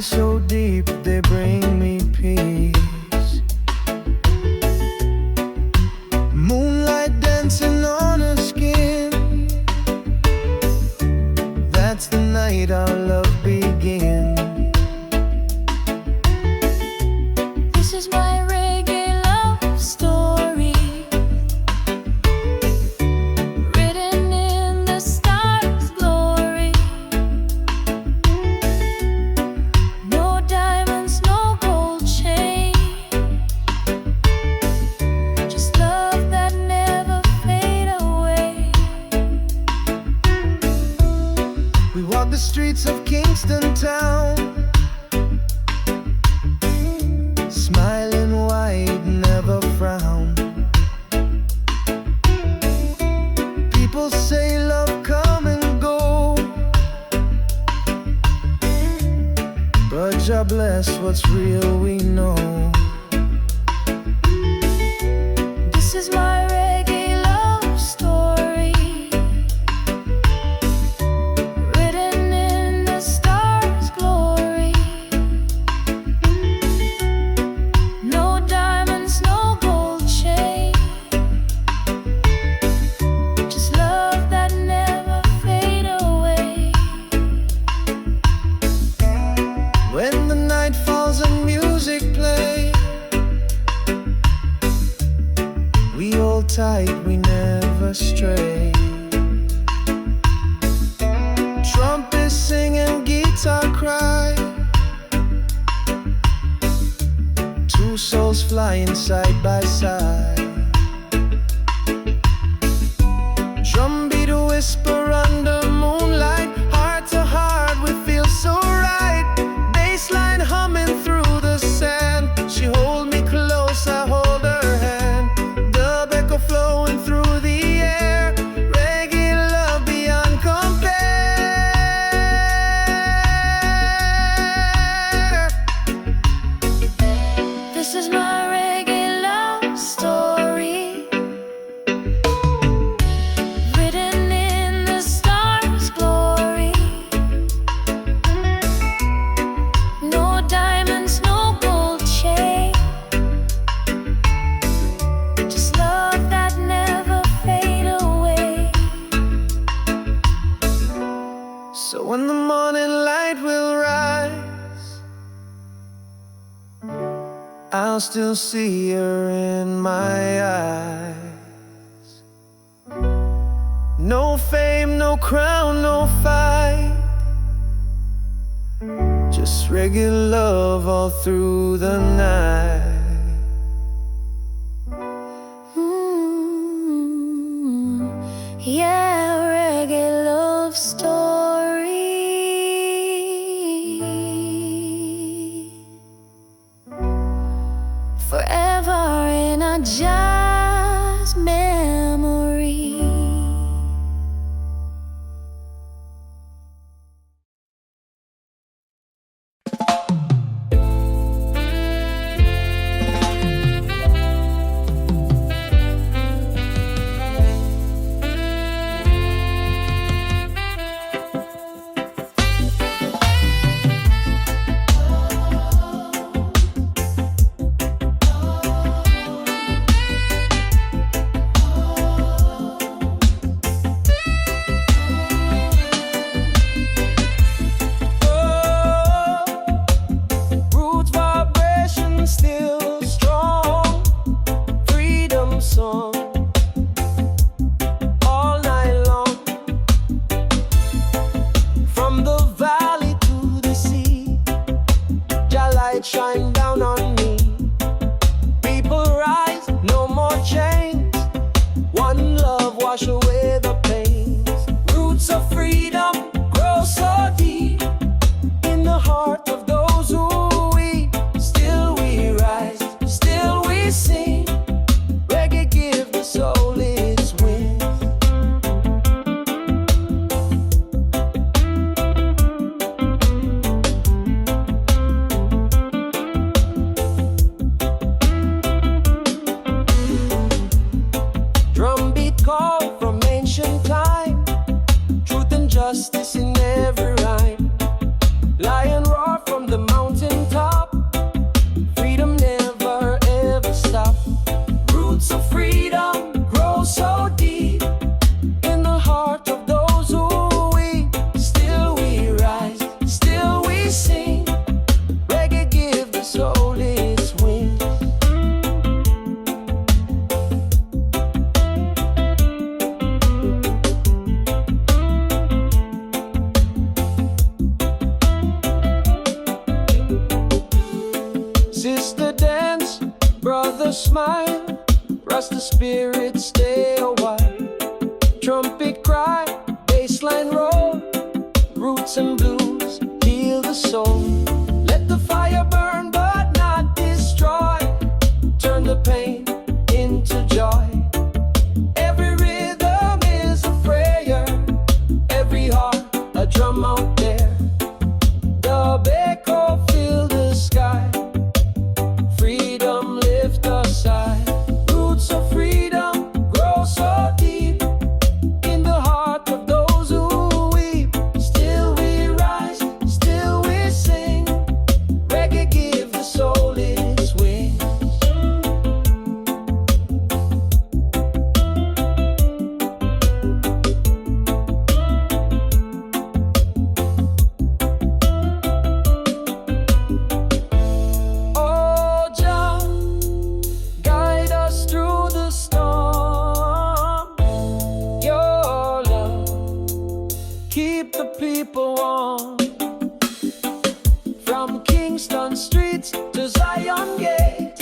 lie so deep, they bring me peace. Moonlight dancing on her skin, that's the night our love begins. This is my reggae love story, written in the stars' glory. No diamonds, no gold chain, just love that never fade away. We walk the streets of Kingston town, smiling wide, never frown. People say love come and go, but Jah bless what's real we know. This is my reggae love story, written in the stars' glory. No diamonds, no gold chain, just love that never fade away. When the night falls and music play, we hold tight, we never stray. Trumpets sing and guitar cry, two souls flying side by side. Drumbeat whisper under moonlight, heart to heart we feel so right. Bassline humming through the sand, she hold me close, I hold her hand. Dub echo flowing through the air, reggae love beyond compare. This is my reggae love story, written in the stars' glory. No diamonds, no gold chain, just love that never fade away. So when the morning light will rise, I'll still see her in my eyes. No fame, no crown, no fight, just reggae love all through the night. Yeah, reggae love story. Forever in a jazz memory. Roots vibration still strong. Freedom song all night long. From the valley to the sea, Jah light shine down on me. People rise, no more chains. One love wash away the pains. Roots of freedom grow so deep in the heart of those who weep. Still we rise, still we sing. Reggae give the soul its wings. Drumbeat call from ancient time, truth and justice in every rhyme. Lion roar from the mountain. smile, Rasta spirit stay a while. Trumpet cry, bassline roll, roots and blues heal the soul. Let the fire burn but not destroy. Turn the pain into joy. Every rhythm is a prayer, every heart a drum out there. The echo fill the sky, freedom lift us high. Roots of freedom grow so deep in the heart of those who weep. Still we rise, still we sing. Reggae give the soul its wings. Oh Jah, guide us through the storm. Your love keep the people warm. From Kingston streets to Zion Gate,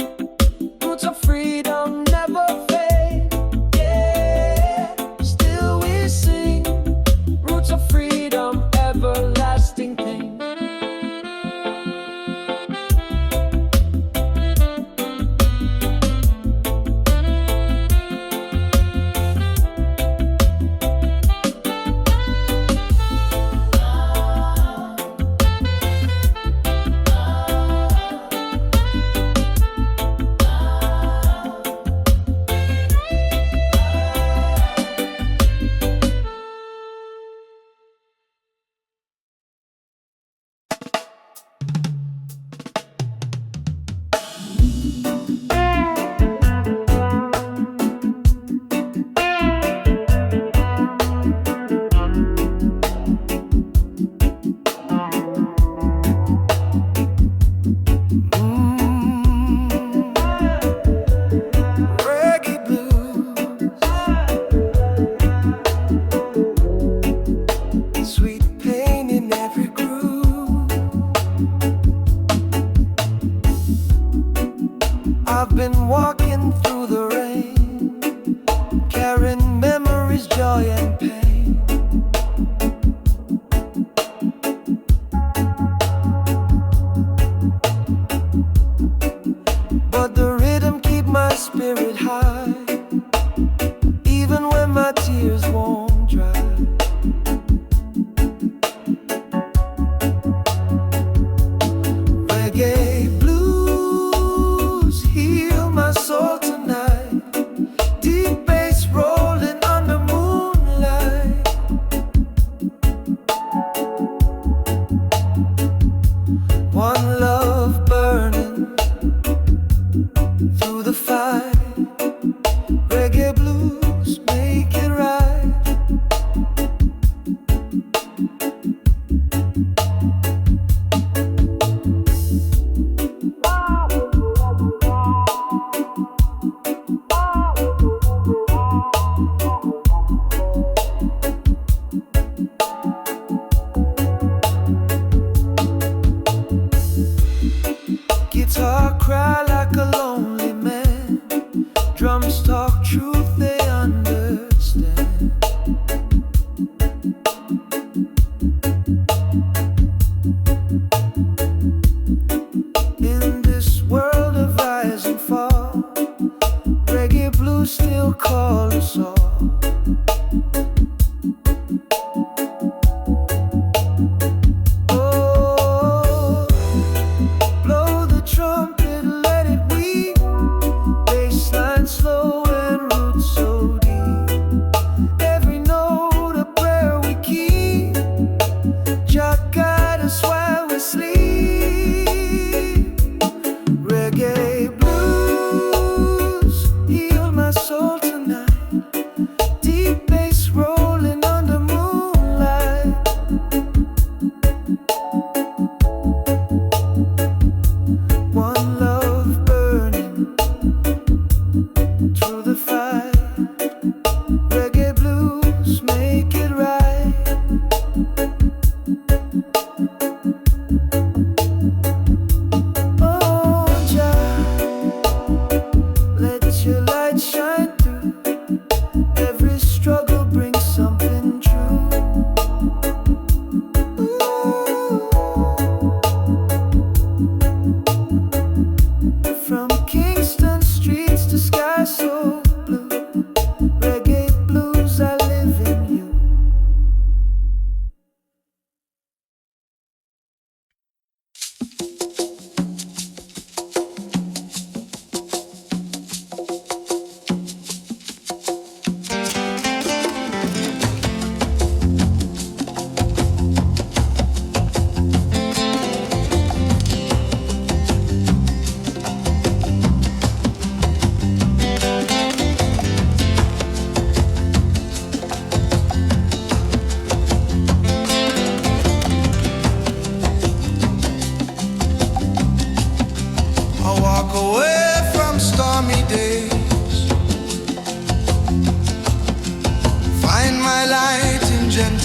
roots of freedom never fade. Yeah, still we sing. Roots of freedom, everlasting thing.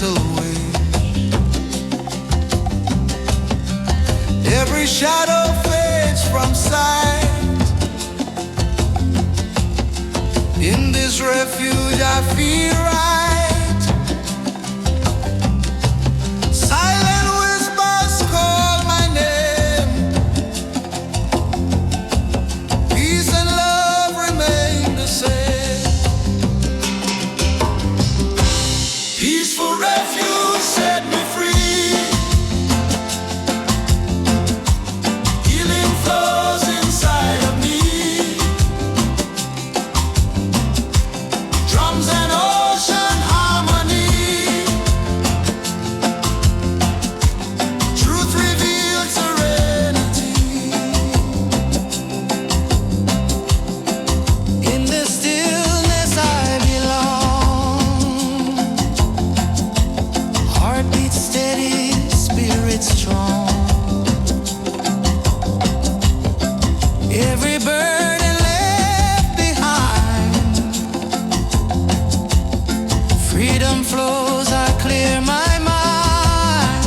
little way. Every shadow fades from sight. In this refuge I feel right. Silent whispers call my name. Peace and love remain the same. Peaceful refuge set me free. Healing flows inside of me. Drums and ocean harmony. Truth revealed serenity. In the stillness I belong. Heartbeat steady, spirit strong. Every burden left behind. Freedom flows, I clear my mind.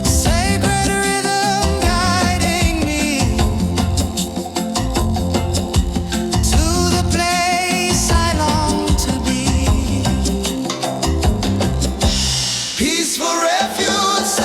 Sacred rhythm guiding me to the place I long to be. Peaceful refuge.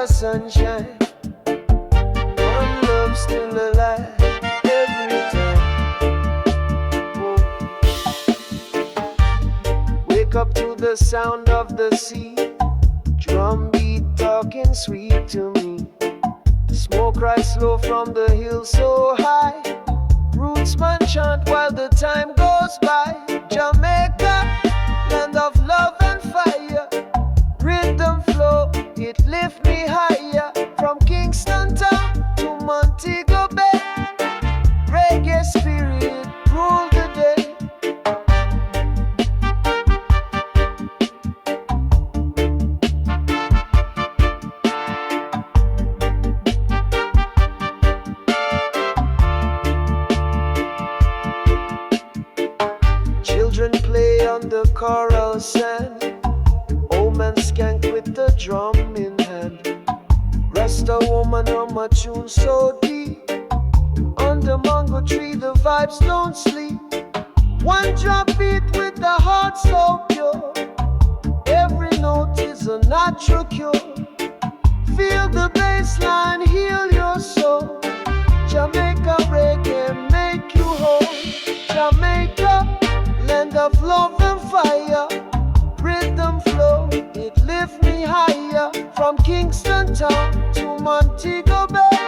the sunshine. One love still alive every time. Whoa. Wake up to the sound of the sea. Drum beat talking sweet to me. Smoke rise slow from the hill so high. Rootsman chant while the time goes by. Jamaica, land of love and fire. Rhythm flow, it lift me higher. From Kingston town to Montego Bay. Reggae spirit rule the day. Children play on the coral sand. Old man skank with the drum in hand. Rasta woman hum a tune so deep. Under mango tree the vibes don't sleep. One drop beat with the heart so pure. Every note is a natural cure. Feel the bass line heal your soul. Jamaica reggae make you whole. Jamaica, land of love and fire. Rhythm flow, it lift me higher. From Kingston town to Montego Bay.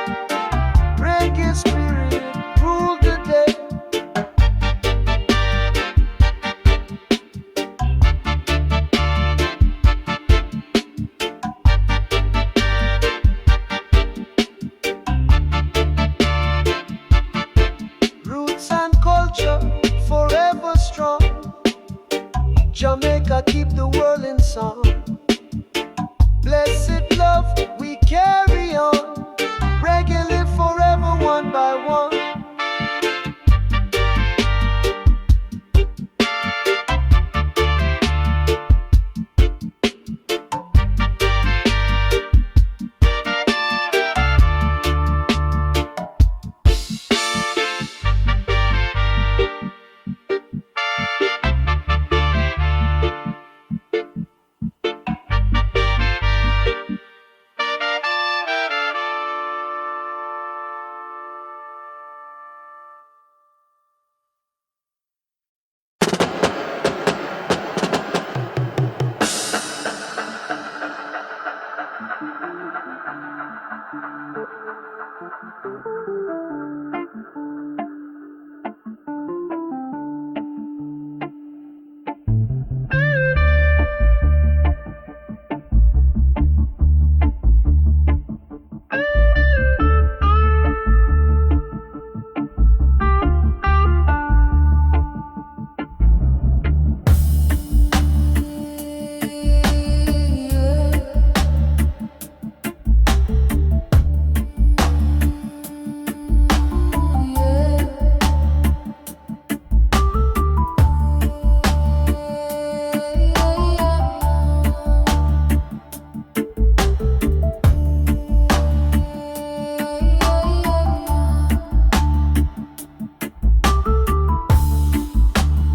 Reggae spirit rule the day. Roots and culture forever strong. Jamaica keep the world in song. Blessed love we carry on. Reggae live forever one by one.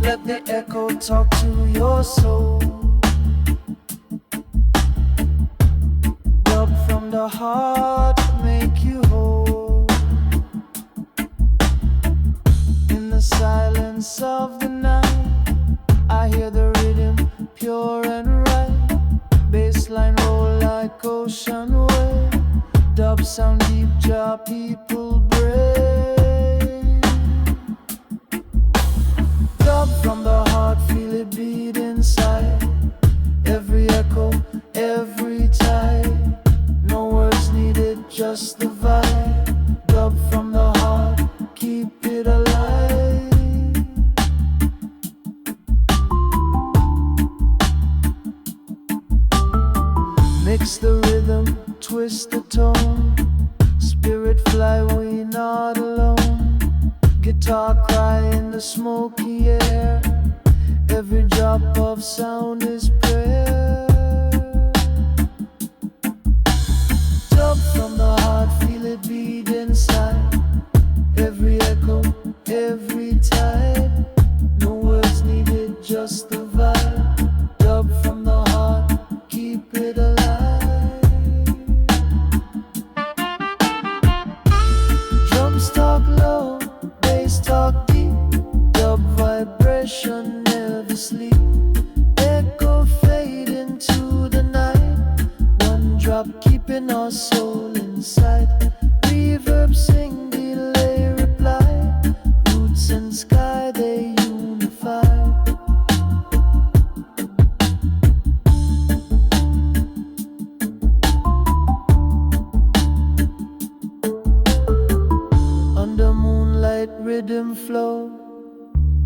Let the echo talk to your soul. Dub from the heart, make you whole. In the silence of the night, I hear the rhythm pure and right. Bassline roll like ocean wave. Dub sound deep, jar people brave. Dub from the heart, feel it beat inside. Every echo, every tide. No words needed, just the vibe. Dub from the heart, keep it alive. Mix the rhythm, twist the tone. Spirit fly, we not alone. Guitar cry in the smoky air. Every drop of sound is prayer. Dub from the heart, feel it beat inside. Every echo, every tide. No words needed, just the vibe. Dub from the heart, keep it alive. drop keeping our soul inside. Reverb sing, delay reply. Roots and sky they unify. Under moonlight rhythm flow,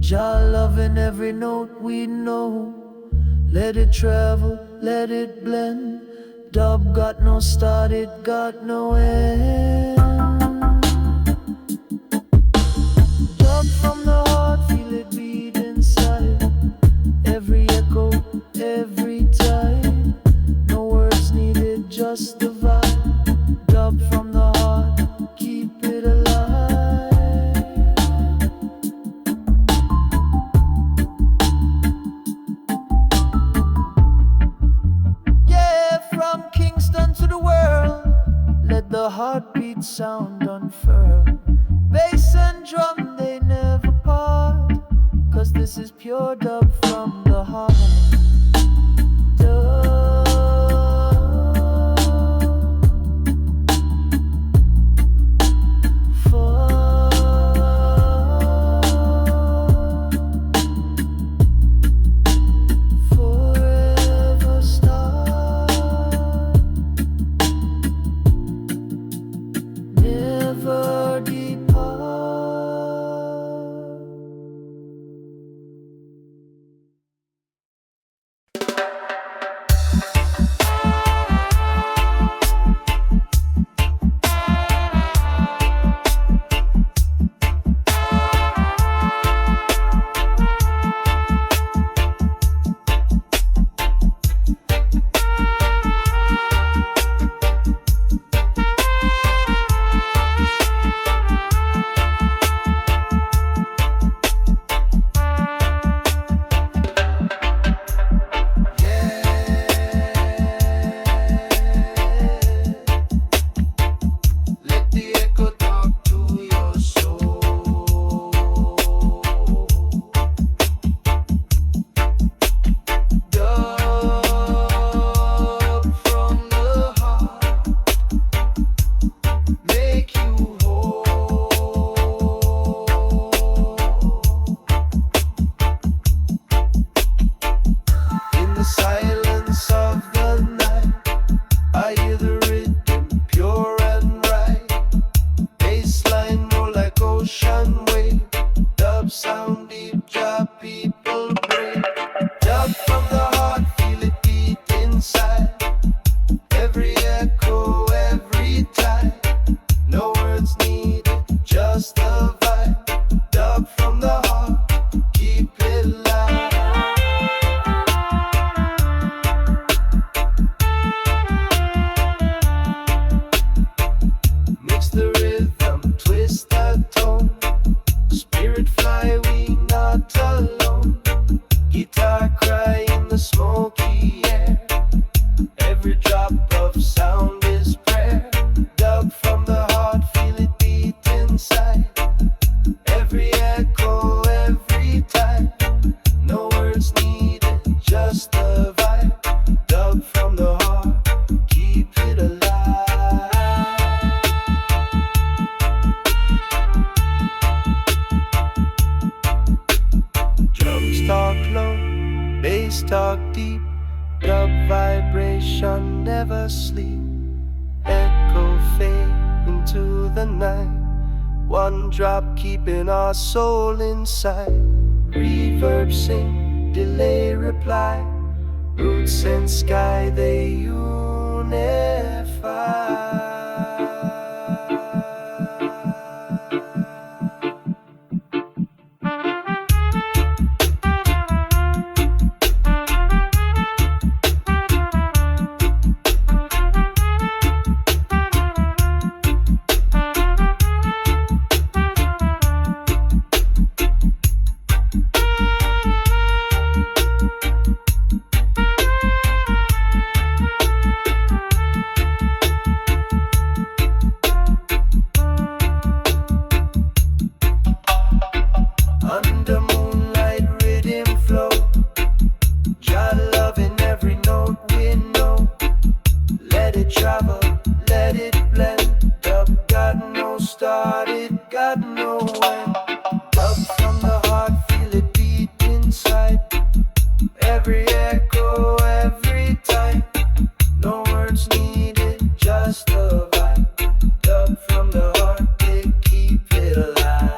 Jah love in every note we know. Let it travel, let it blend. Dub got no start, it got no end. Dub from the heart, feel it beat inside. Every echo, every tide. No words needed, just the vibe. Dub from the heart, keep it alive. Yeah, from Kingston to the world, let the heartbeat sound unfurl. Bass and drum, they never part, 'cause this is pure dub from the heart. Dub. Forever star, never depart. Let the echo talk to your soul. Dub from the heart, make you whole. In the silence of the night, I hear the rhythm pure and right. Bassline roll like ocean wave. Dub sound deep, drop people break. Dub from the heart, feel it beat inside. Every echo, every time. No words needed, just the vibe. Dub from the heart, keep it live. Mix the rhythm, twist the tone. Spirit fly, we not alone. Guitar cry in the smoky air. Every drop of sound is prayer. Dub from the heart, feel it beat inside. Every echo, every time. No words needed, just the vibe. Dub from the heart, keep it alive. Drums talk low, bass talk deep. Dub vibration never sleep. Echo fade into the night. One drop keeping our soul inside. Reverb sing, delay reply. Roots and sky they unify. travel, let it blend up. Got no start, it got no end. Up from the heart, feel it beat inside. Every echo, every time. No words needed, just a vibe. Up from the heart, they keep it alive.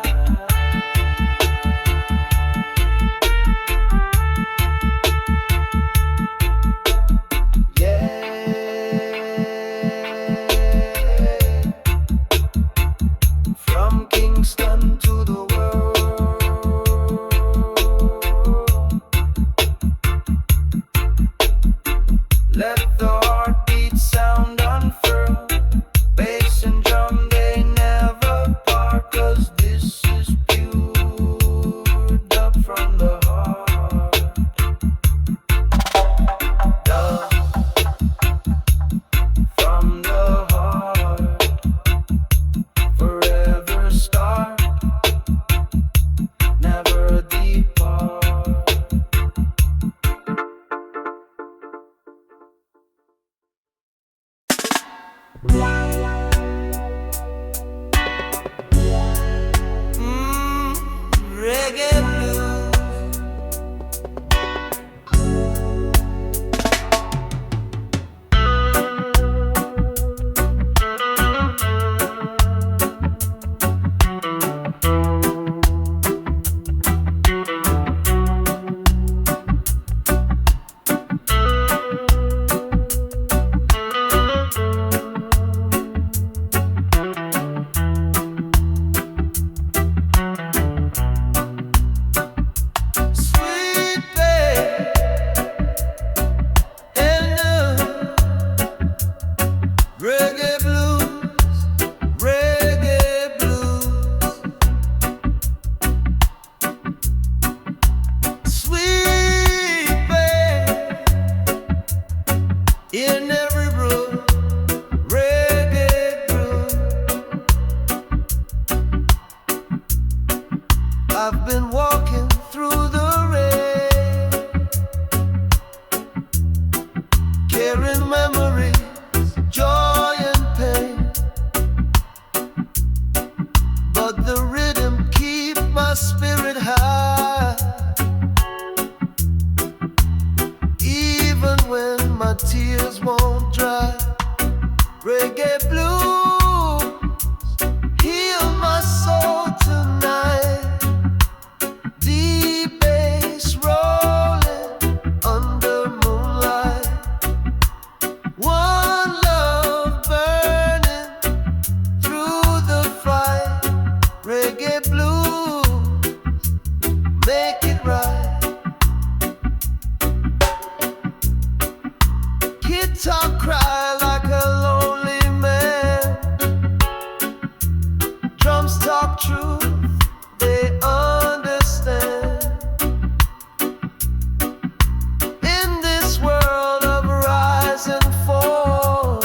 From Kingston to the world, let the heartbeat sound unfurl. Bass and drum, they never part, 'cause this is pure dub from the heart. Dub from the heart. Forever start, never depart. Reggae blues. Sweet babe, and reggae blues, reggae blues. Sweet babe, in every room, reggae blues. I've been walking through the rain, carrying memories, joy and pain, but the rhythm keep my spirit high, even when my tears won't dry. Reggae blues heal my soul tonight. Deep bass rolling under moonlight. One love burning through the fight. Reggae blues, make it right. Guitar cry like a lonely man. Drums talk truth, they understand. In this world of rise and fall,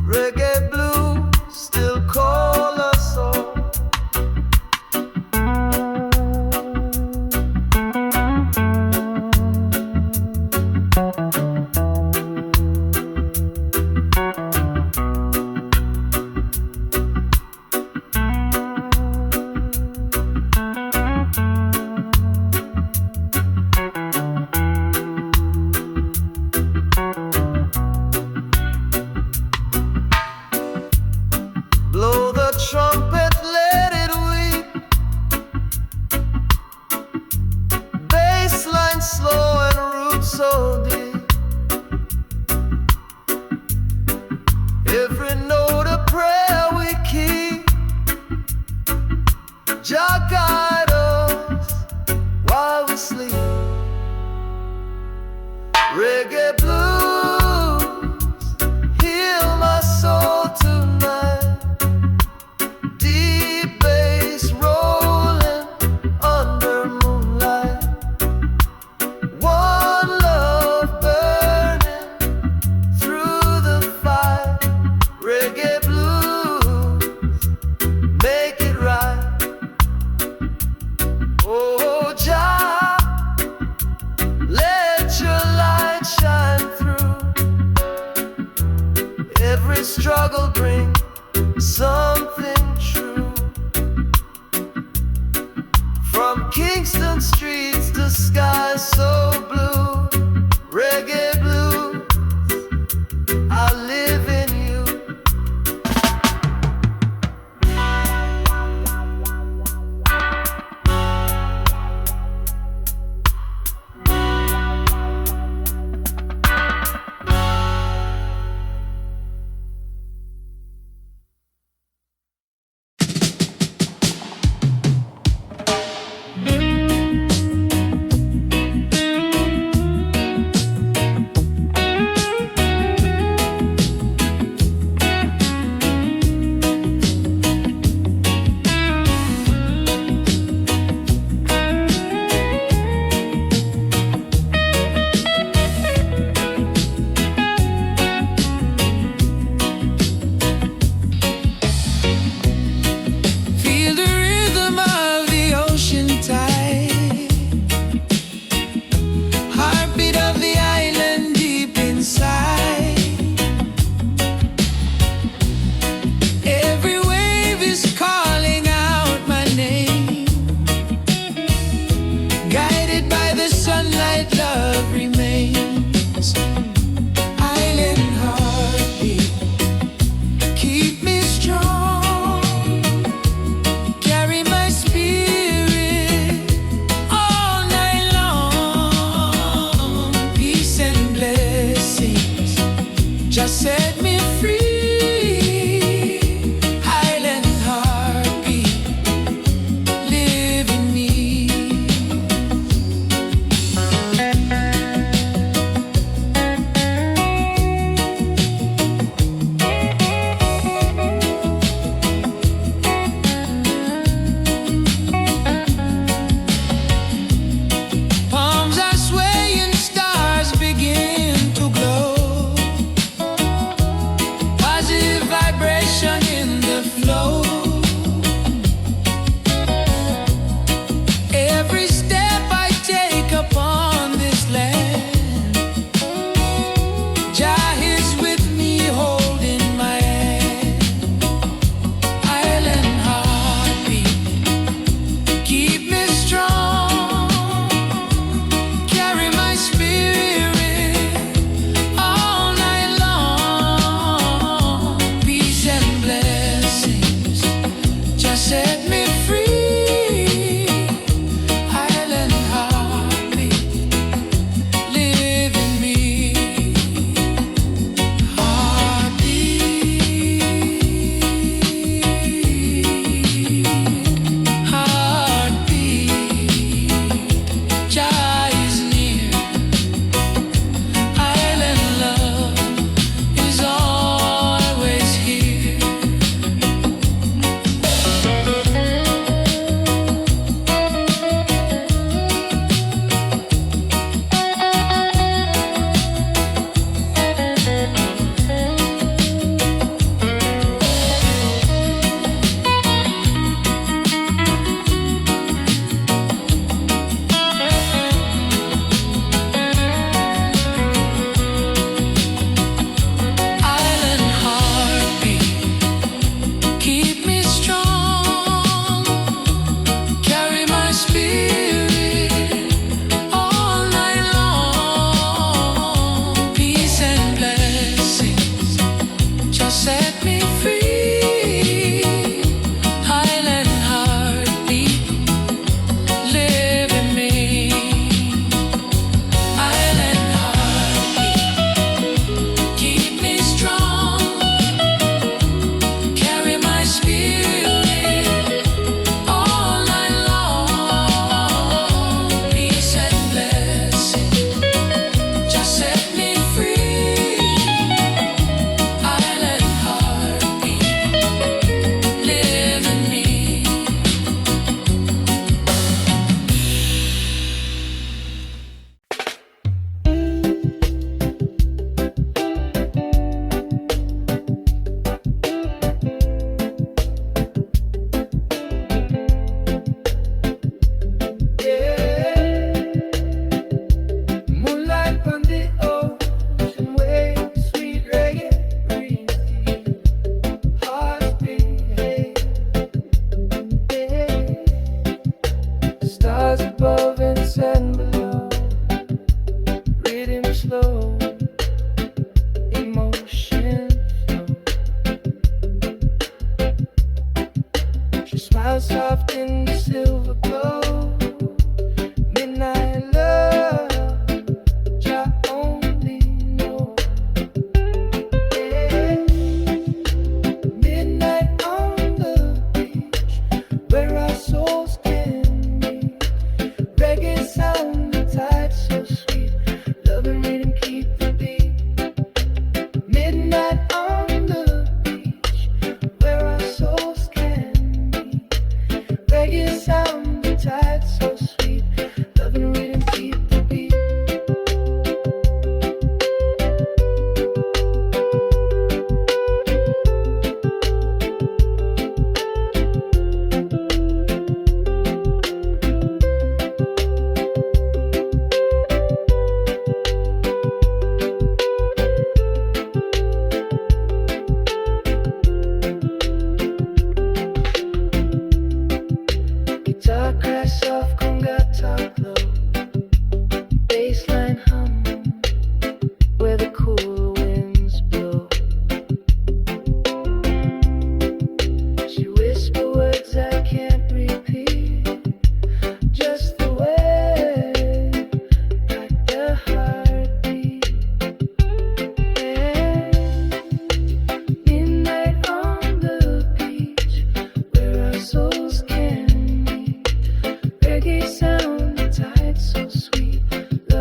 reggae blues still call us all. Blow the trumpet, let it weep. Bassline slow and root so deep. Every note a prayer we keep. Jah guide us while we sleep. Reggae blues heal my soul tonight. Deep bass rolling under moonlight. One love burning through the fight. Reggae blues, make it right. Oh Jah, let your light shine.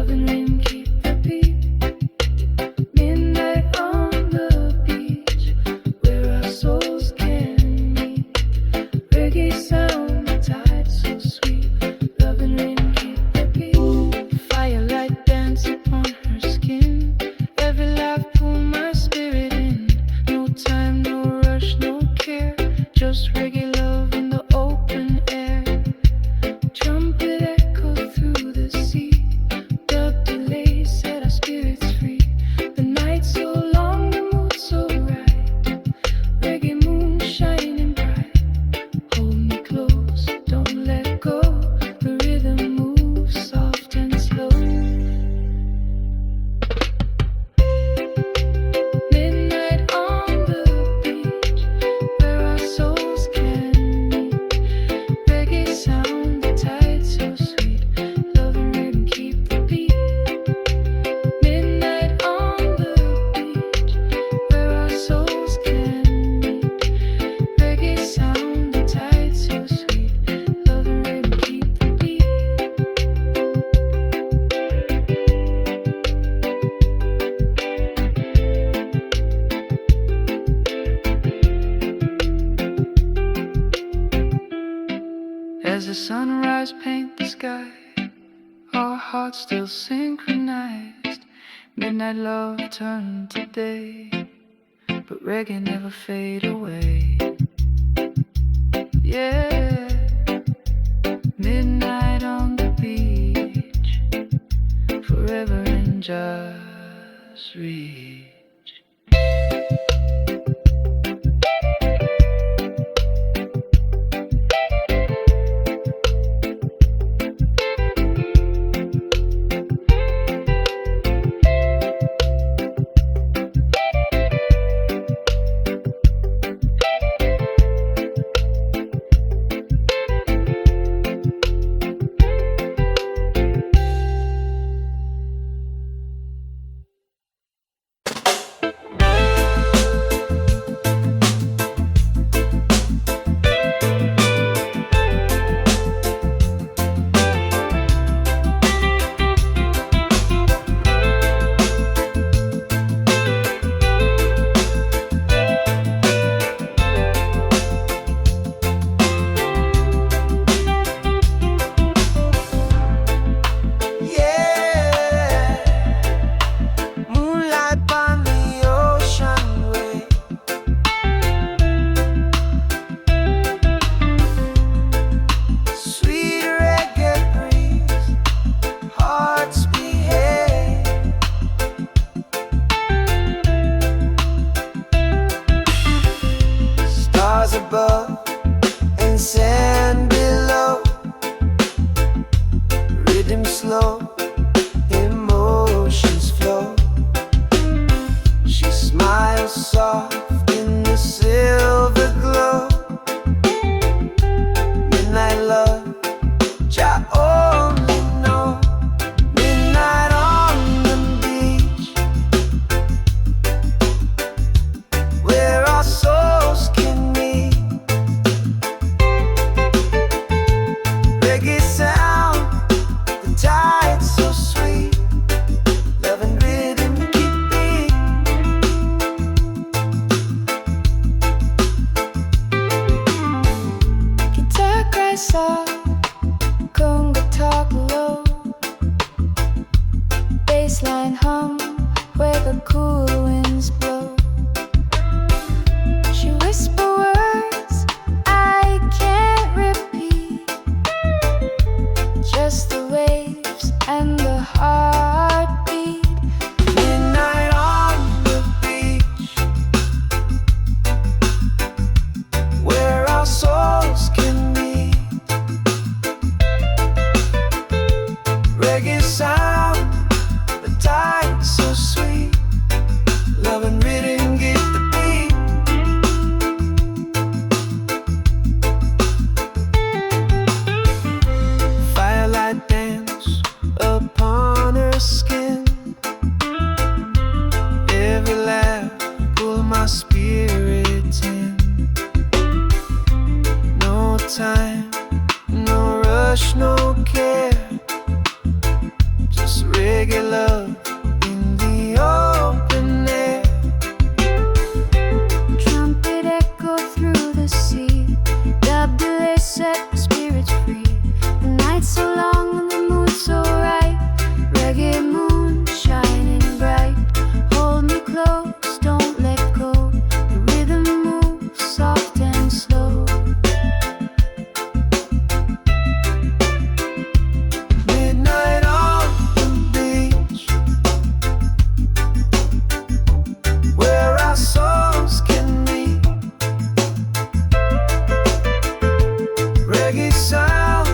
Love and rain keep the beat. Midnight on the beach, where our souls can meet. Reggae sound, the tide so sweet. Love and rain keep the beat. Firelight dance upon her skin. Every laugh pull my spirit in. No time, no rush, no care. Just reggae love in the open air. Trumpet echo through the sea. Dub delay set our spirits free. The night so long, the mood so right. Reggae moon shining bright. Hold me close, don't let go. The rhythm moves soft and slow. Midnight on the beach, where our souls can meet. Reggae sound, the tide so sweet. Love and rhythm keep the beat. Midnight on the beach, where our souls can meet. Reggae sound, the tide so sweet. Love and rhythm keep the beat. As the sunrise paint the sky, our hearts still synchronized. Midnight love turned to day, but reggae never fade away. Yeah, midnight on the beach, forever in just reach. Above and sand below, rhythm slow, emotions flow. She smiles soft in the silver glow. Midnight love, Jah only know. Midnight on the beach, where our souls can meet. Reggae sound, the tide so sweet. Love and rhythm keep beat. Guitar cries soft, conga talk low. Bassline hum where the cool winds blow. She whisper words I can't repeat. Just the waves and the heartbeat. Midnight on the beach, where our souls can meet. Reggae sound, the tide so sweet. reggae love in the open air. Trumpet echo through the sea, the delay set the spirits free. The night so long and the moon so right, reggae moon shining bright. Hold me close, don't let go, the rhythm moves soft and slow. Midnight on the beach, where our souls can meet. Reggae sound,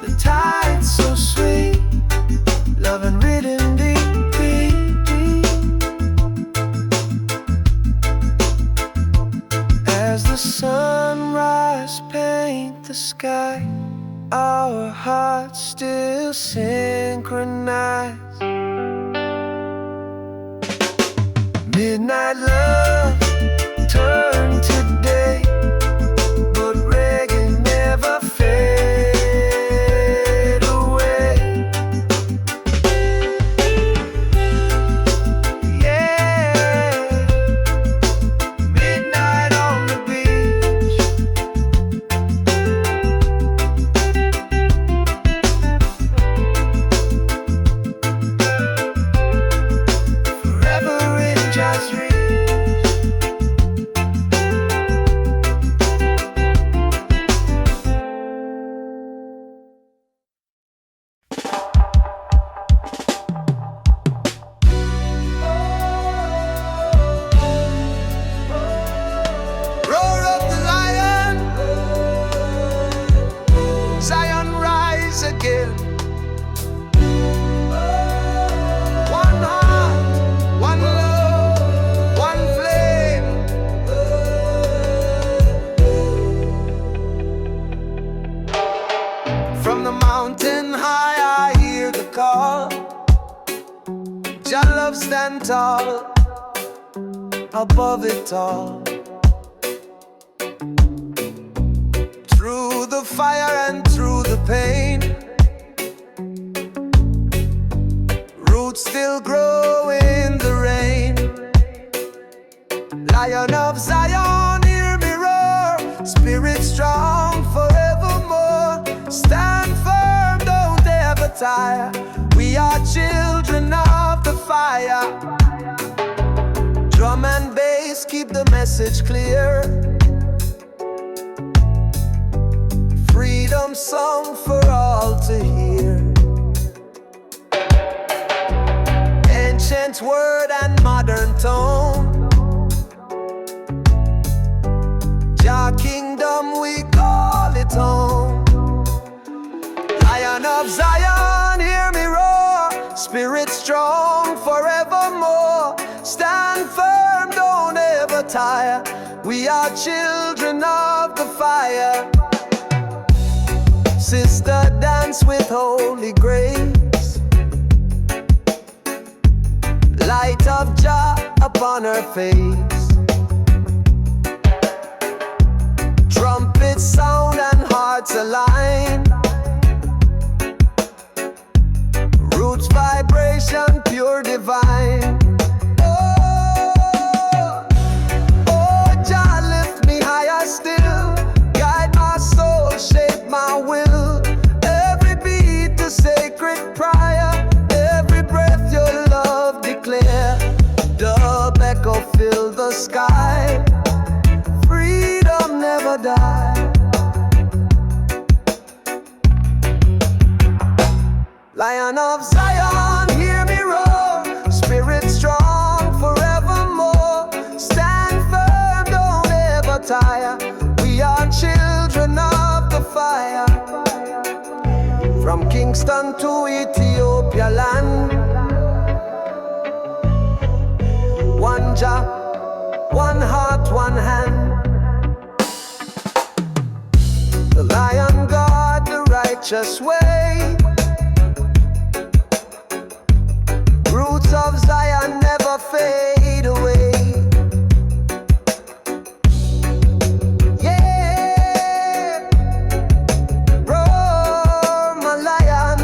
the tide so sweet, love and rhythm deep, deep, deep. As the sunrise paint the sky, our hearts still synchronize. Midnight love turn to day, but reggae never fade away. Yeah, midnight on the beach, forever in jazz reach. Roar of the lion, Zion rise again. One heart, one love, one flame. From the mountain high I hear the call. Jah love stand tall above it all. Through the fire and through the pain, roots still grow in the rain. Lion of Zion, hear me roar. Spirit strong forevermore. Stand firm, don't ever tire. We are children of the fire. Drum and bass keep the message clear. Freedom song for all to hear. Ancient word and modern tone, Jah kingdom we call it home. Lion of Zion, hear me roar. Spirit strong forevermore. Stand firm, don't ever tire. We are children of the fire. Sister, dance with holy grace. Light of Jah upon her face. Trumpet sound and hearts align. Roots vibration pure divine. Oh, Jah lift me higher still. Guide my soul, shape my will. Every beat a sacred prayer. Every breath your love declare. Dub echo fill the sky. Freedom never die. Lion of Zion, hear me roar. Spirit strong forevermore. Stand firm, don't ever tire. We are children of the fire. From Kingston to Ethiopia land, one Jah, one heart, one hand. The Lion guard the righteous way. Roots of Zion never fade away. Yeah, roar my lion.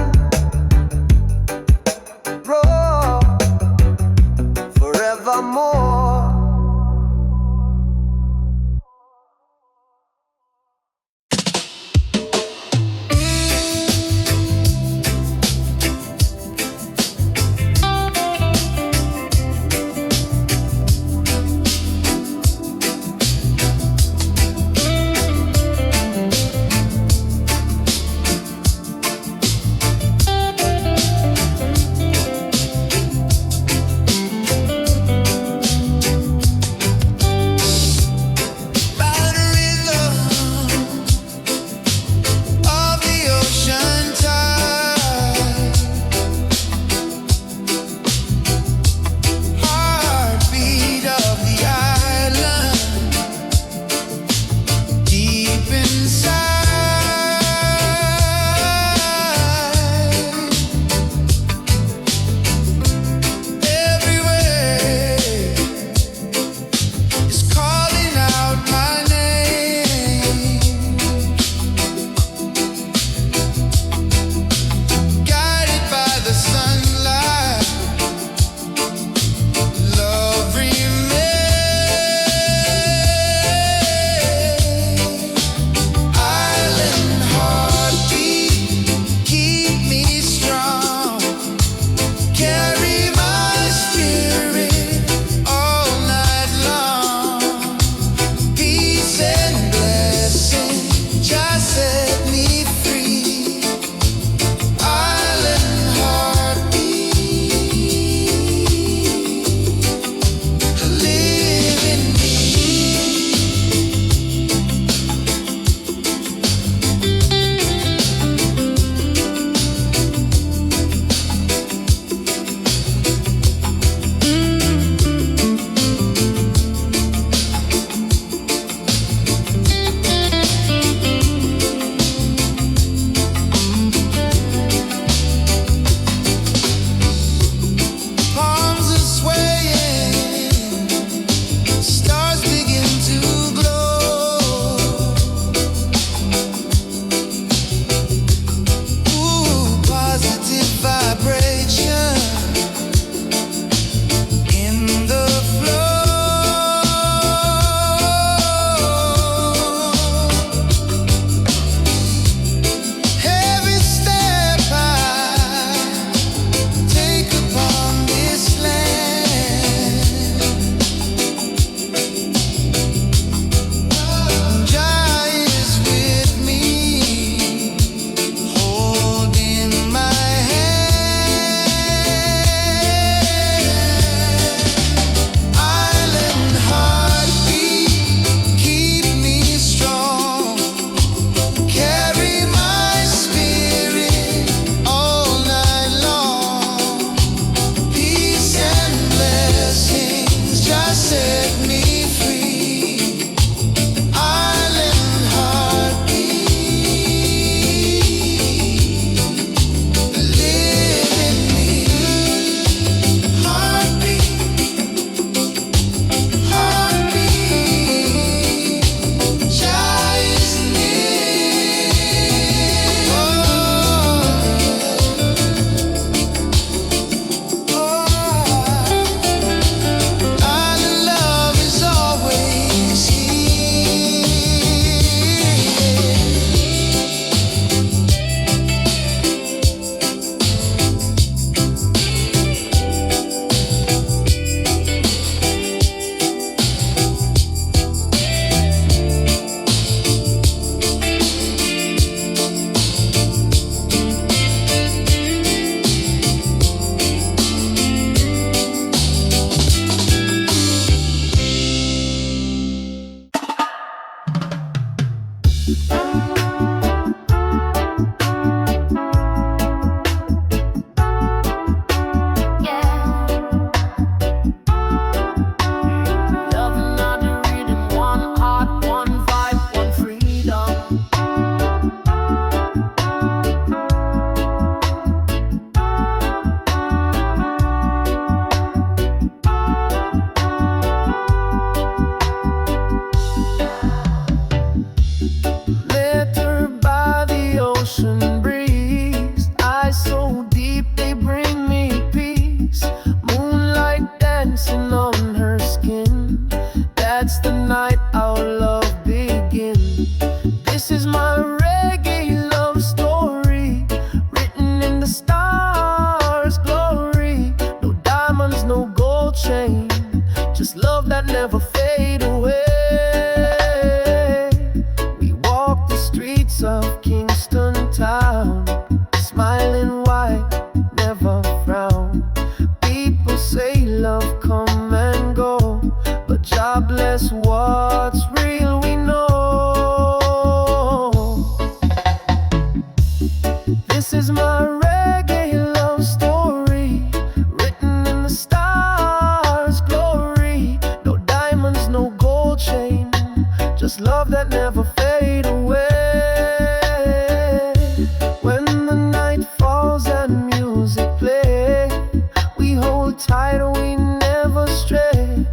tight, we never stray.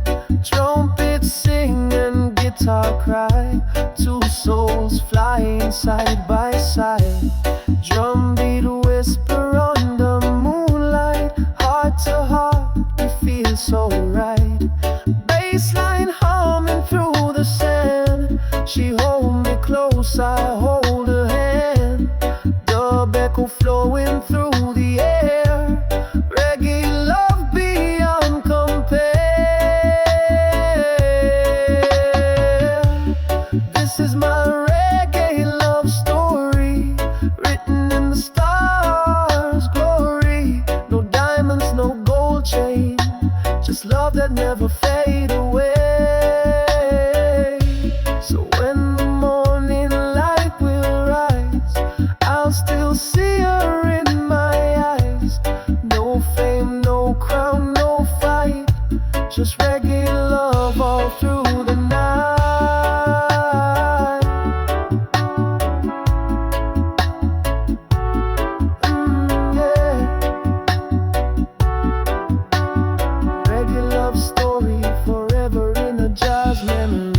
Trumpets sing and guitar cry. Two souls flying side by side. Drumbeat whisper on the moonlight. Heart to heart, it feels so right. Bassline humming through the sand. She hold me close, I hold her hand. Dub echo flowing through the air. Reggae love beyond compare. This is my reggae love story, written in the stars' glory. No diamonds, no gold chain, just love that never fade away. So when the morning light will rise, I'll still see her in my eyes. No fame, no crown, no fight, just reggae love all through the night. Yeah. Reggae love story, forever in a jazz memory.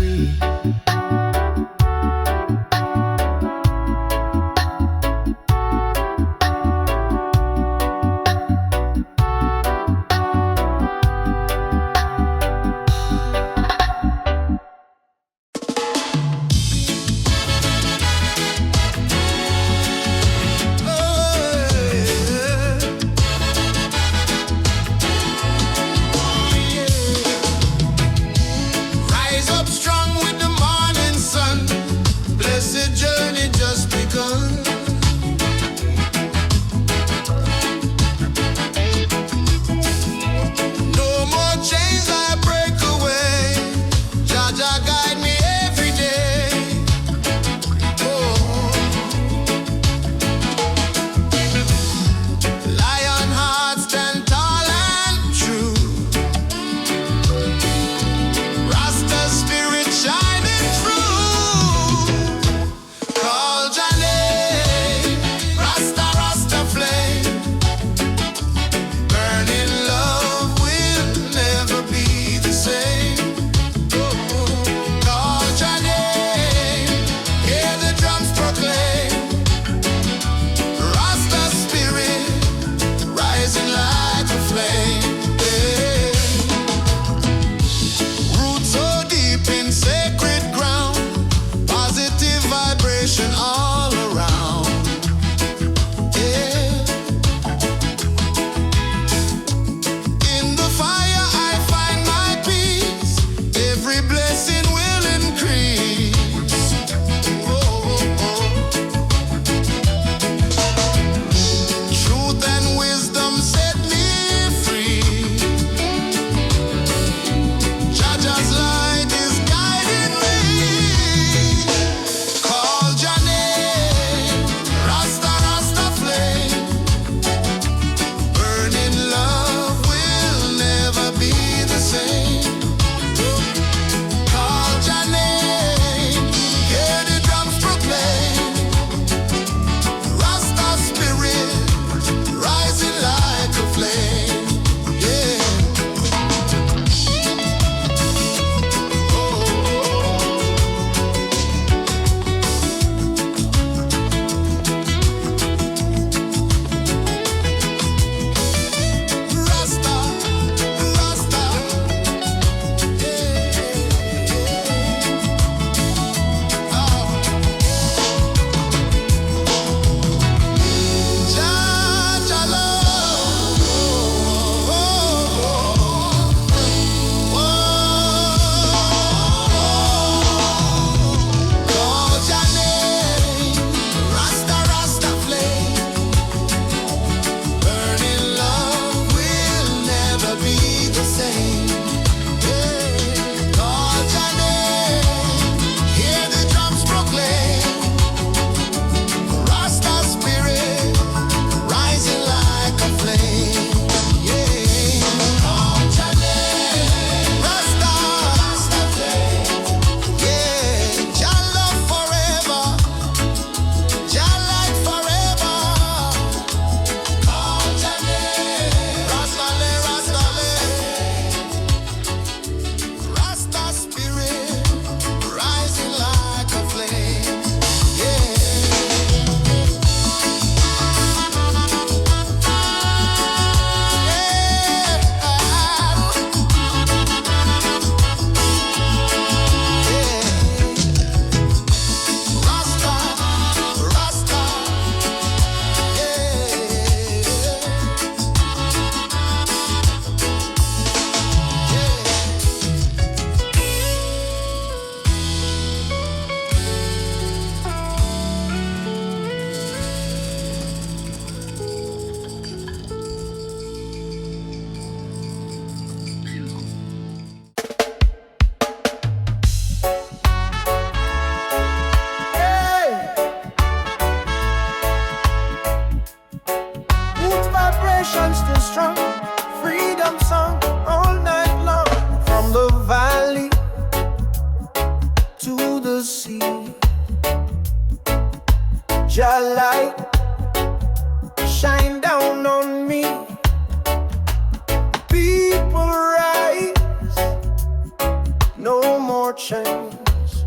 chains.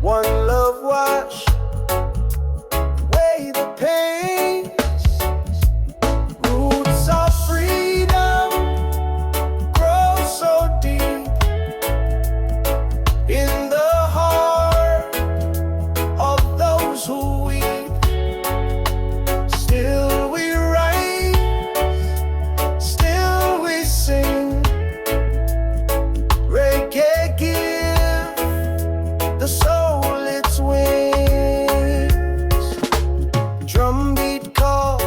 One love wash away the pains. Roots of freedom grow so deep in the heart of those who weep. Still we rise, still we sing. Reggae give the soul its wings. Drumbeat call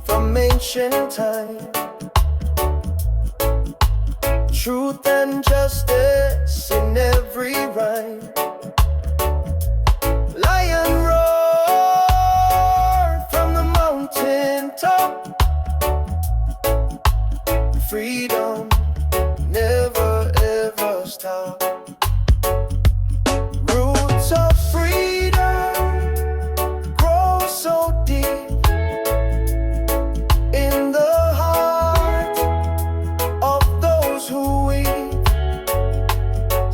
from ancient time. Truth and justice in every rhyme. Lion roar from the mountain top. Freedom never ever stop. Roots of freedom grow so deep in the heart of those who weep.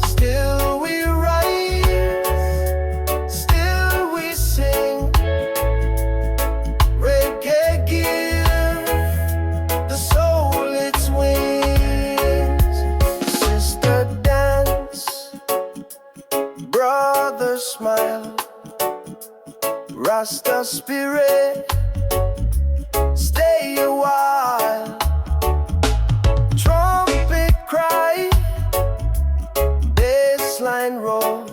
Still we rise, still we sing. Reggae give the soul its wings. Sister dance, brother smile. Rasta spirit, stay a while. Trumpet cry, bassline roll.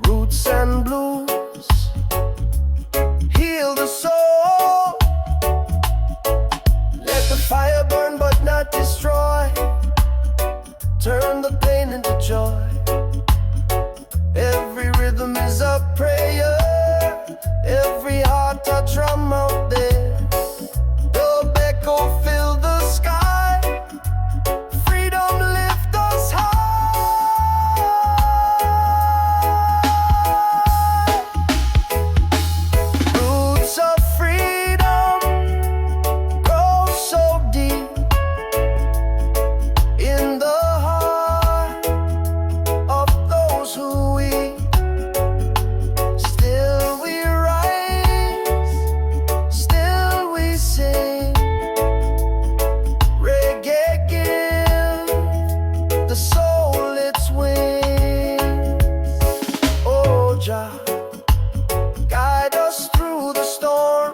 Roots and blues heal the soul. Let the fire burn but not destroy. Turn the pain into joy. Every rhythm is a prayer. Every heart a drum out there. The echo fill the sky. Freedom lift us high. Roots of freedom grow so deep in the heart of those who weep. Still we rise, still we sing. Reggae give the soul its wings. Oh Jah, guide us through the storm.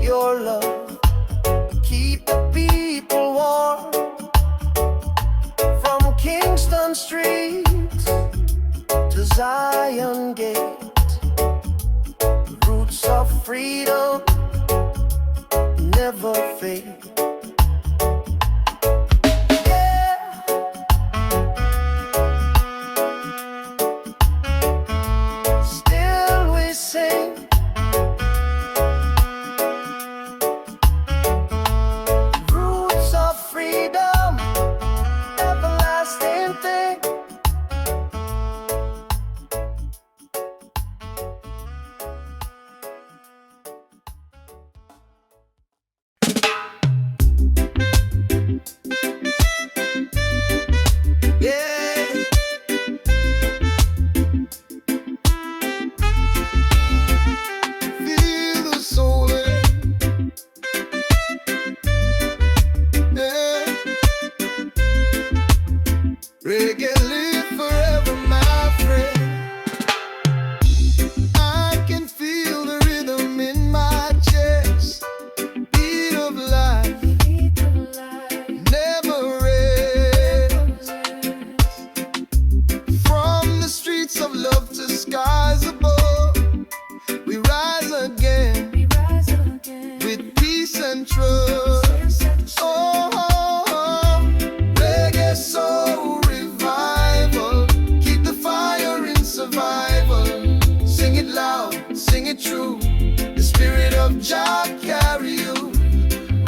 Your love keep the people warm. From Kingston Street to Zion Gate, roots of freedom never fade. Yeah. Still we sing. Roots of freedom, everlasting thing. Yeah. Feel the soul in. Yeah. Reggae live forever, my friend. I can feel the rhythm in my chest. Beat of life never ends. From the streets of love to skies above, we rise again with peace and trust. Oh, reggae soul revival. Keep the fire in survival. Sing it loud, sing it true. The spirit of Jah carry you.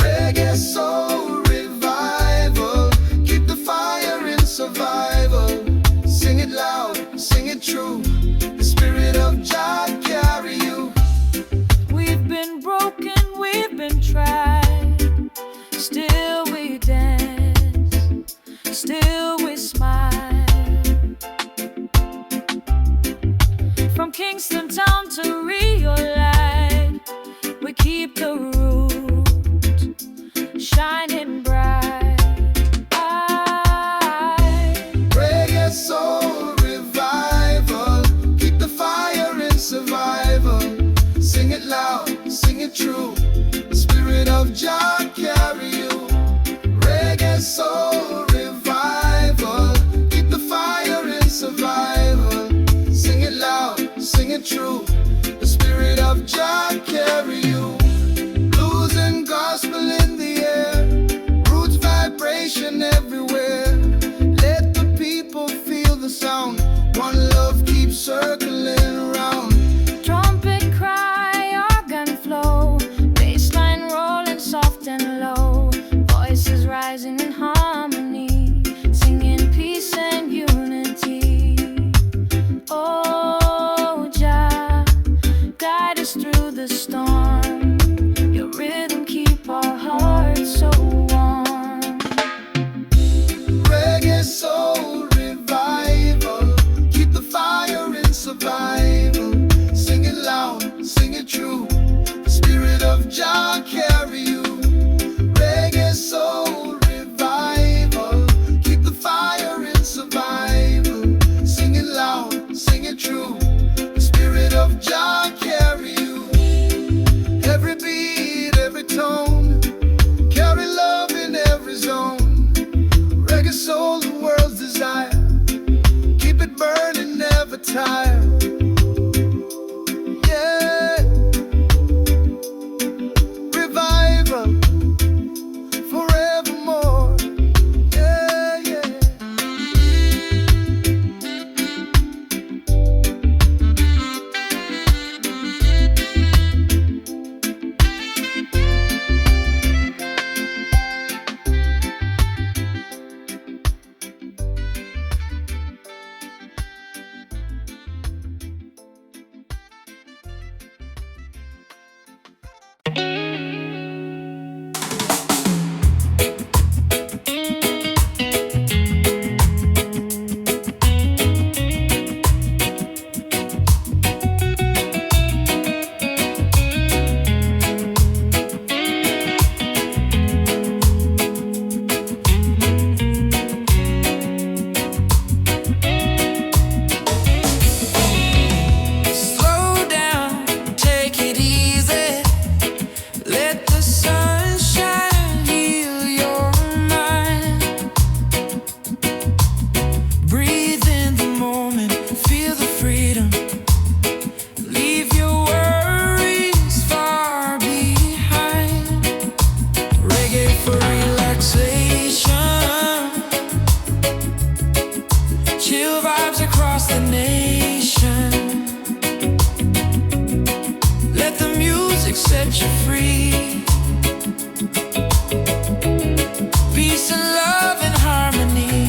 Reggae soul revival. Keep the fire in survival. Sing it loud, sing it true. The spirit of Jah carry you. We've been broken, we've been tried. Still we dance. sunshine, heal your mind. Breathe in the moment, feel the freedom. Leave your worries far behind. Reggae for relaxation. Chill vibes across the nation. Let the music set you free. Peace and love and harmony.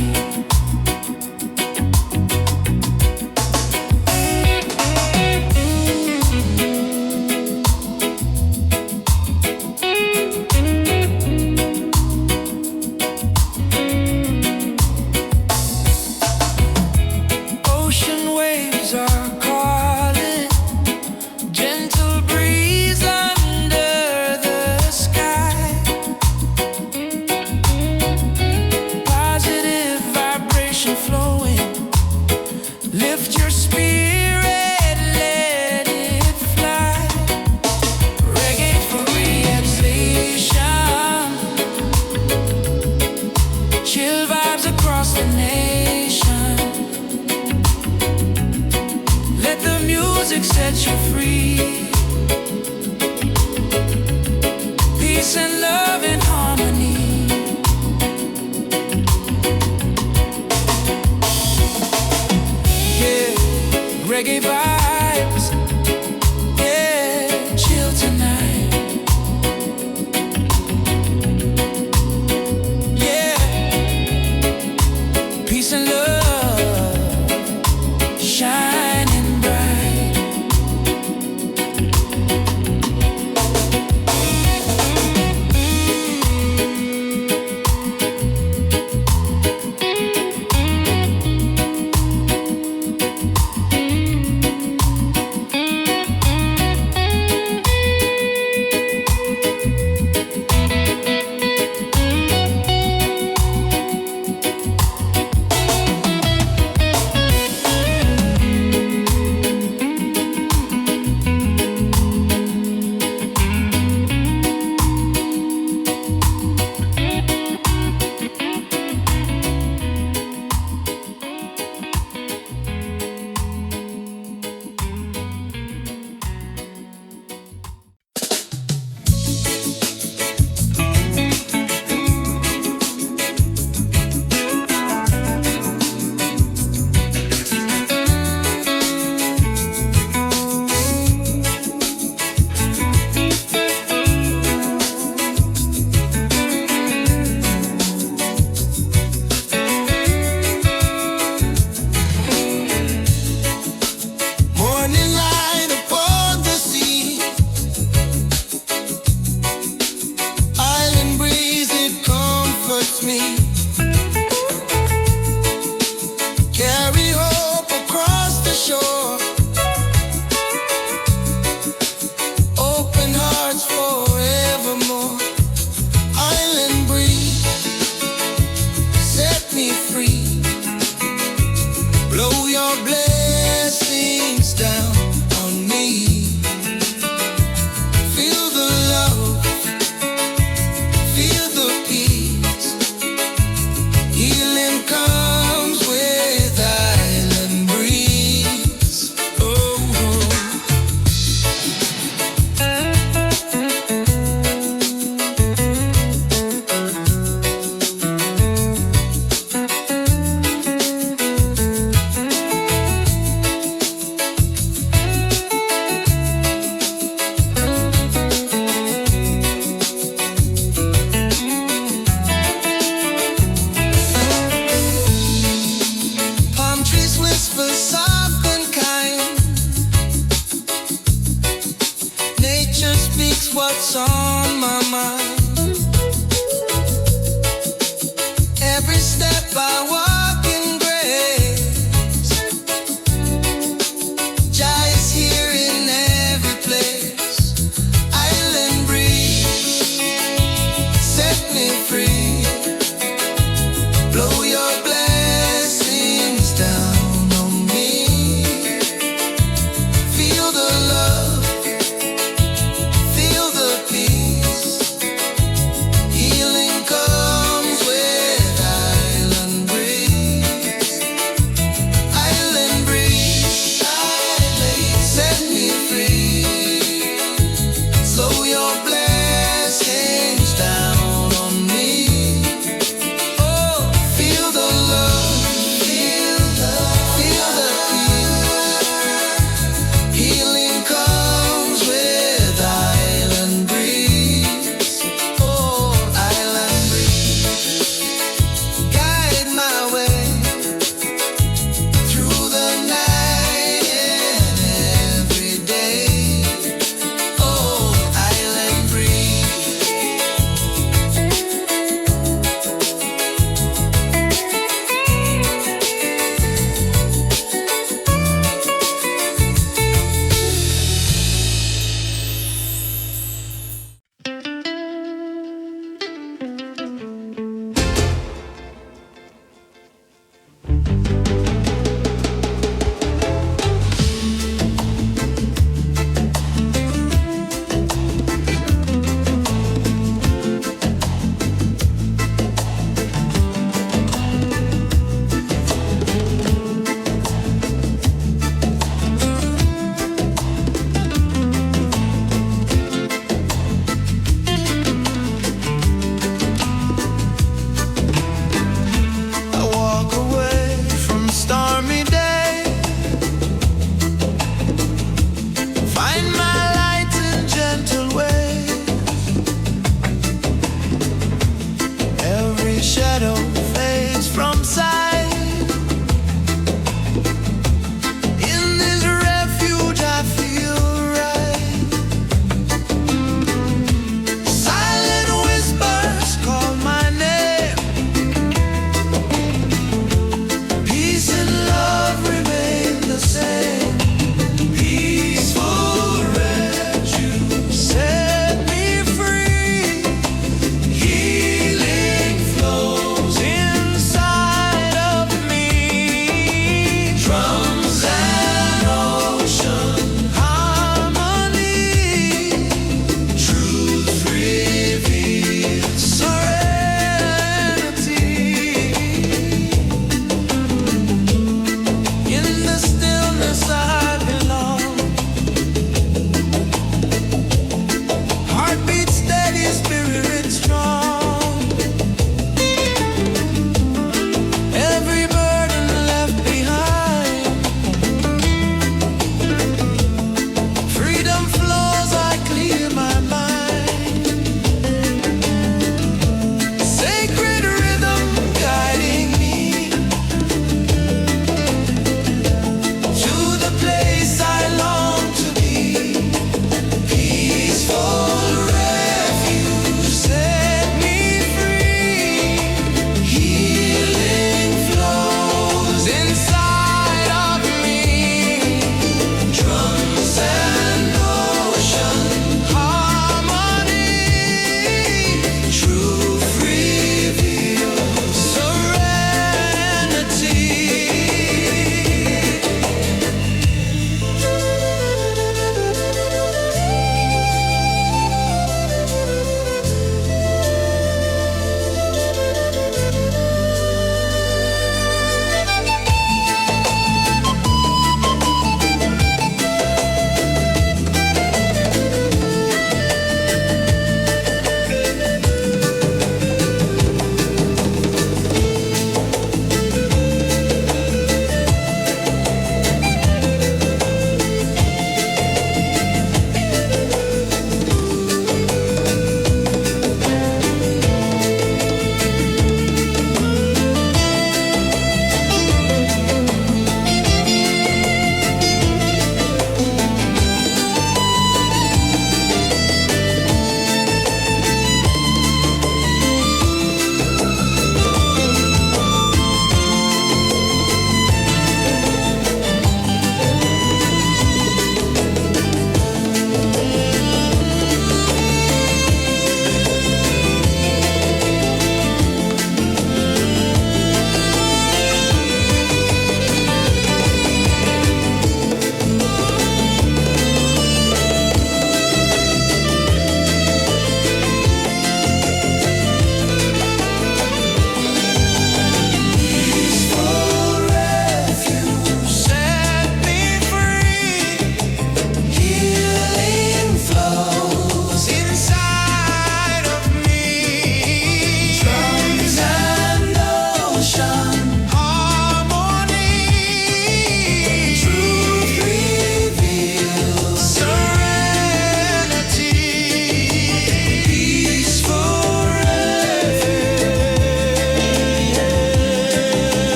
Ocean waves are calling, gentle breeze under the sky. Positive vibration flowing, lift your spirit, let it fly. Reggae for relaxation. Chill vibes across the nation. Let the music set you free. Peace and love and harmony. Yeah, reggae vibes. Yeah, chill tonight. Yeah, peace and love, shining bright.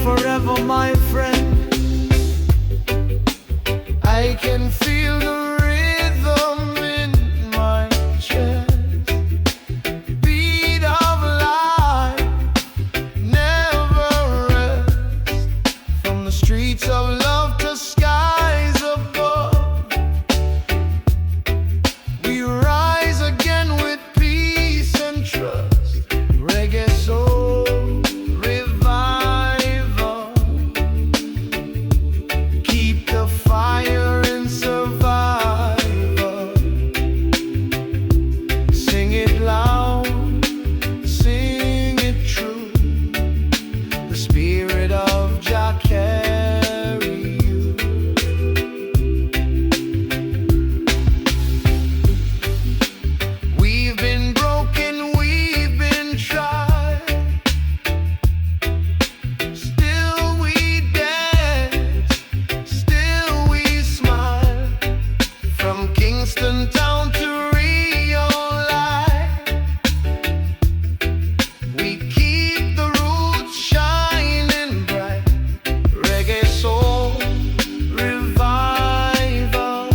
forever my friend. I can feel the rhythm in my chest, beat of life never rests. From the streets of love to skies above, we rise again with peace and trust. Reggae soul revival, keep the fire in survival. Sing it loud, sing it true. The spirit of Jah carry you. We've been broken, we've been tried, still we dance, still we smile. From Kingston town to Rio life, we keep the roots shining bright. Reggae soul revival,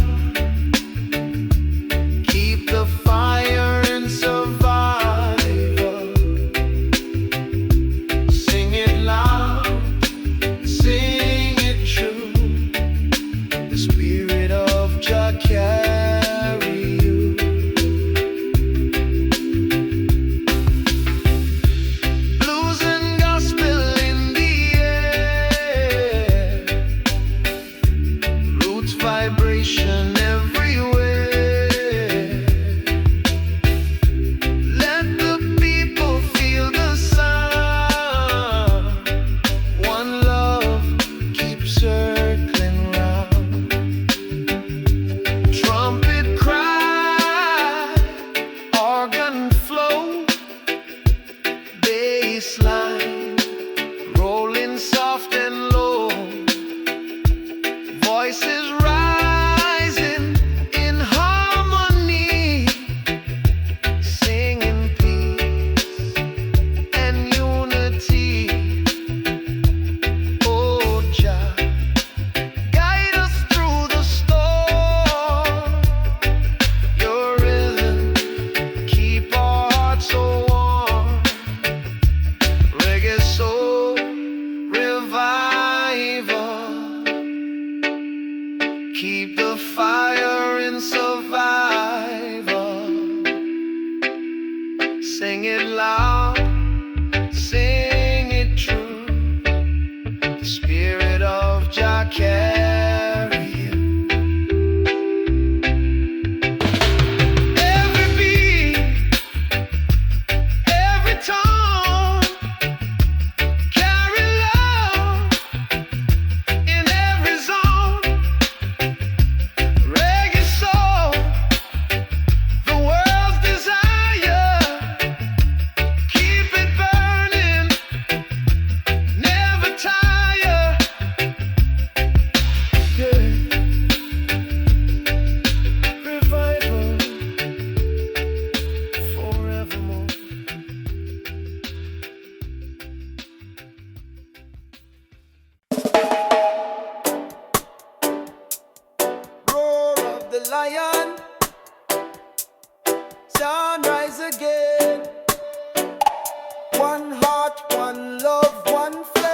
keep the fire in survival. Sing it loud, sing it true. The spirit of Jah carry you. Blues and gospel in the air, roots vibration everywhere. Let the people feel the sound. One love keeps circling round. Trumpet cry, organ flow, bass line rolling soft and low. Voices rising in harmony, singing peace and unity. Oh Jah, guide us through the storm. Your rhythm keep our hearts so warm. Reggae soul revival, keep the fire in survival. Sing it loud, sing it true. The spirit of Jah carry you. Every beat, every tone, carry love in every zone. Reggae soul, the world's desire. Keep it burning, never tire. Yeah. Revival forevermore. Roar of the lion, sunrise again. One heart, one love, one flame.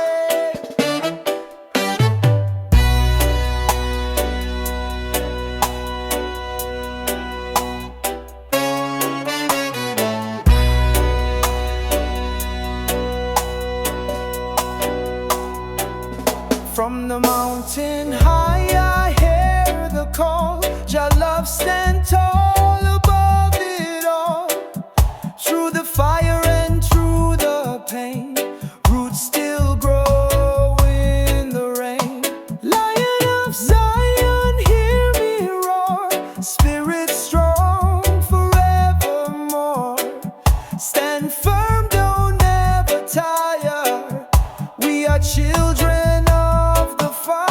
From the mountain high, I hear the call. Jah love stand tall above it all. Through the fire and through the pain, roots still grow in the rain. Lion of Zion, hear me roar. Spirit strong forevermore. Stand firm, don't ever tire. We are children of the fire.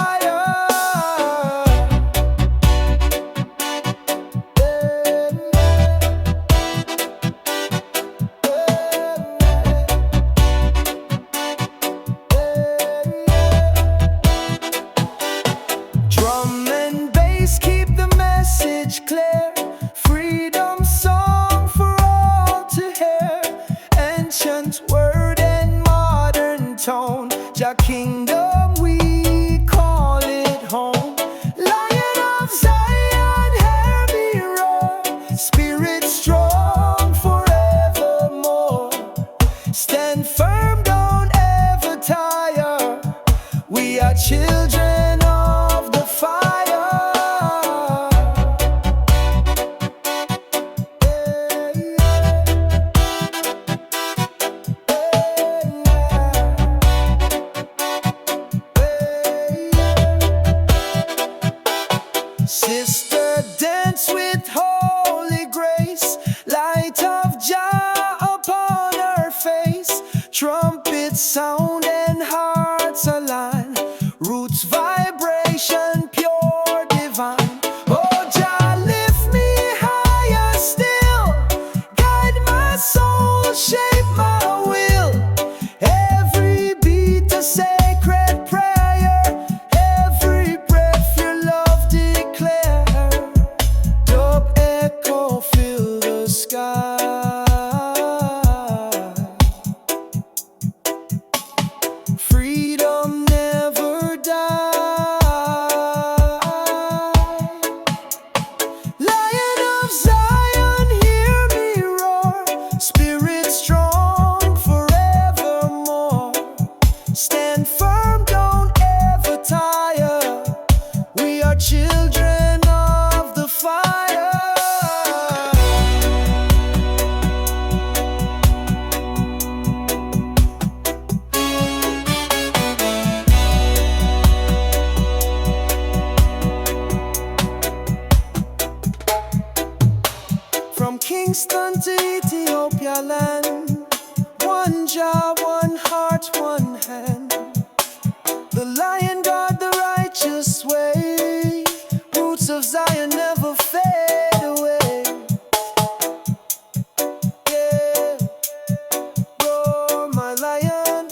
ancient word and modern tone. Jah kingdom, we call it home. Lion of Zion, hear me roar. Spirit strong forevermore. Stand firm, don't ever tire. We are children of the fire. Sister, dance with holy grace. Light of Jah upon her face. Trumpets sound and hearts align. Roots vibration, pure divine. Oh, Jah, lift me higher still. Guide my soul, shape my will. Every beat a sacred prayer. Every breath your love declare. Dub echo fill the sky. Freedom never die. Lion of Zion, hear me roar. Spirit strong forevermore. Stand firm, don't ever tire. We are children of the fire. From Kingston to Ethiopia land, one Jah, one heart, one hand. The lion guard the righteous way. Roots of Zion never fade away. Yeah, roar my lion,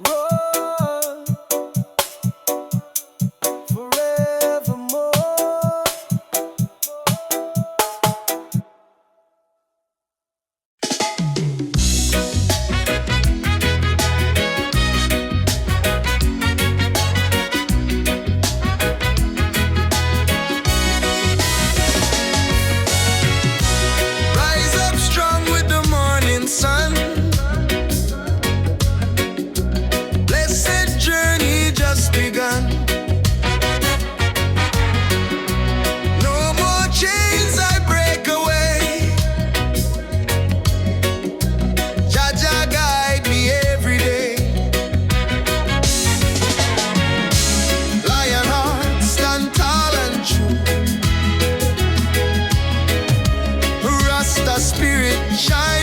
roar forevermore. Rise up strong with the morning sun. Blessed journey just begun. No more chains I break away. Jah Jah guide me every day. Lion heart, stand tall and true. Rasta spirit shine